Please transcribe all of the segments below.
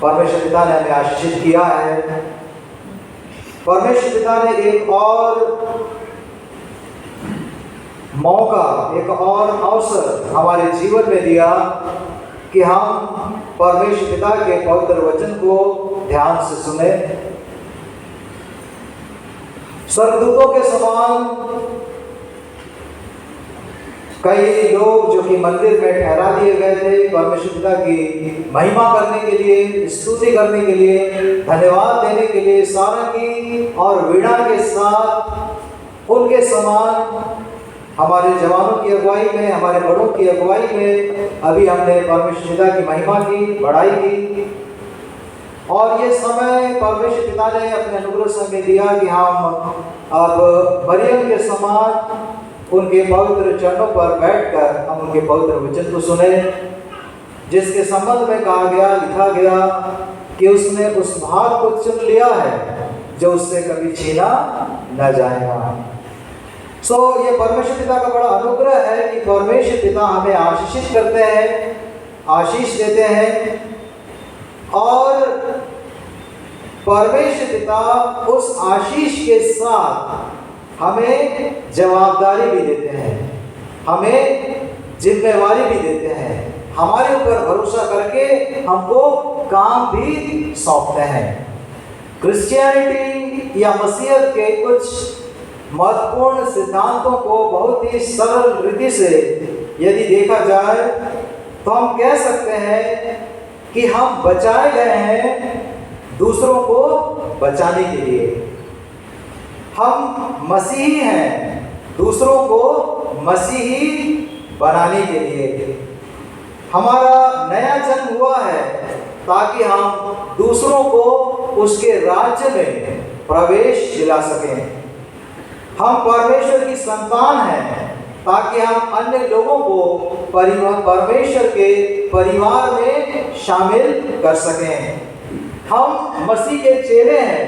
परमेश्वर पिता ने हमें आशीषित किया है। परमेश्वर पिता ने एक और मौका, एक और अवसर हमारे जीवन में दिया कि हम परमेश्वर पिता के पवित्र वचन को ध्यान से सुने। स्वर्गदूतों के समान कई लोग जो कि मंदिर में ठहरा दिए गए थे परमेश्वर पिता की महिमा करने के लिए, स्तुति करने के लिए, धन्यवाद देने के लिए, सारंगी और वीणा के साथ उनके समान हमारे जवानों की अगुवाई में, हमारे बड़ों की अगुवाई में अभी हमने परमेश्वर पिता की महिमा की, बढ़ाई की। और ये समय परमेश्वर पिता ने अपने अनुग्रह से हमें दिया कि हम अब मरियम के समान उनके पवित्र चरणों पर बैठकर हम उनके पवित्र वचन को सुने, जिसके संबंध में कहा गया, लिखा गया कि उसने उस भाग को चुन लिया है जो उससे कभी छीना न जाएगा। ये परमेश्वर पिता का बड़ा अनुग्रह है कि परमेश्वर पिता हमें आशीषित करते हैं, आशीष देते हैं, और परमेश्वर पिता उस आशीष के साथ हमें जवाबदारी भी देते हैं, हमें जिम्मेवारी भी देते हैं, हमारे ऊपर भरोसा करके हमको काम भी सौंपते हैं। क्रिश्चियनिटी या मसीहत के कुछ महत्वपूर्ण सिद्धांतों को बहुत ही सरल रीति से यदि देखा जाए तो हम कह सकते हैं कि हम बचाए गए हैं दूसरों को बचाने के लिए। हम मसीही हैं दूसरों को मसीही बनाने के लिए। हमारा नया जन्म हुआ है ताकि हम दूसरों को उसके राज्य में प्रवेश दिला सकें। हम परमेश्वर की संतान हैं ताकि हम अन्य लोगों को परमेश्वर के परिवार में शामिल कर सकें। हम मसीह के चेले हैं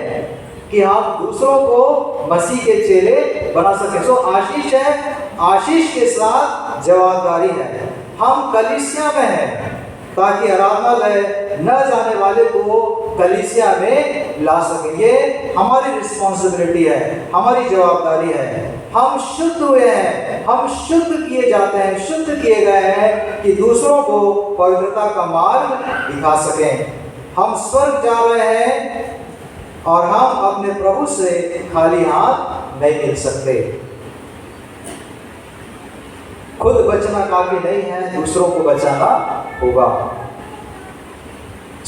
कि हम दूसरों को मसीह के चेले बना सकें। आशीष है, आशीष के साथ जवाबदारी है। हम कलीसिया में हैं ताकि आराधनालय न जाने वाले को कलीसिया में ला सकें। ये हमारी रिस्पॉन्सिबिलिटी है, हमारी जवाबदारी है। हम शुद्ध हुए हैं, हम शुद्ध किए जाते हैं, शुद्ध किए गए हैं कि दूसरों को पवित्रता का मार्ग दिखा सकें। हम स्वर्ग जा रहे हैं और हम अपने प्रभु से खाली हाथ नहीं मिल सकते। खुद बचना काफी नहीं है, दूसरों को बचाना होगा।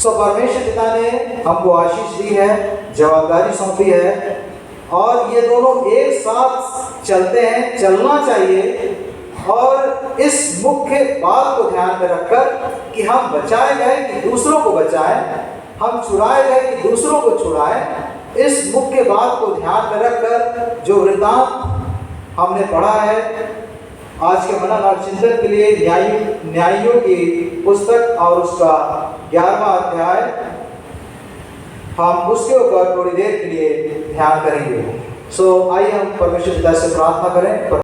परमेश्वर पिता ने हमको आशीष दी है, जवाबदारी सौंपी है, और ये दोनों एक साथ चलते हैं, चलना चाहिए। और इस मुख्य बात को ध्यान में रखकर कि हम बचाए गए कि दूसरों को बचाएं, हम छुड़ाए गए कि दूसरों को छुड़ाएं, इस मुख्य बात को ध्यान में रखकर जो वृत्तांत हमने पढ़ा है आज के मनन और चिंतन के लिए न्यायियों की पुस्तक और उसका 11वां अध्याय, हम उसके ऊपर थोड़ी देर के लिए ध्यान करेंगे। आइए हम परमेश्वर पिता से प्रार्थना करें।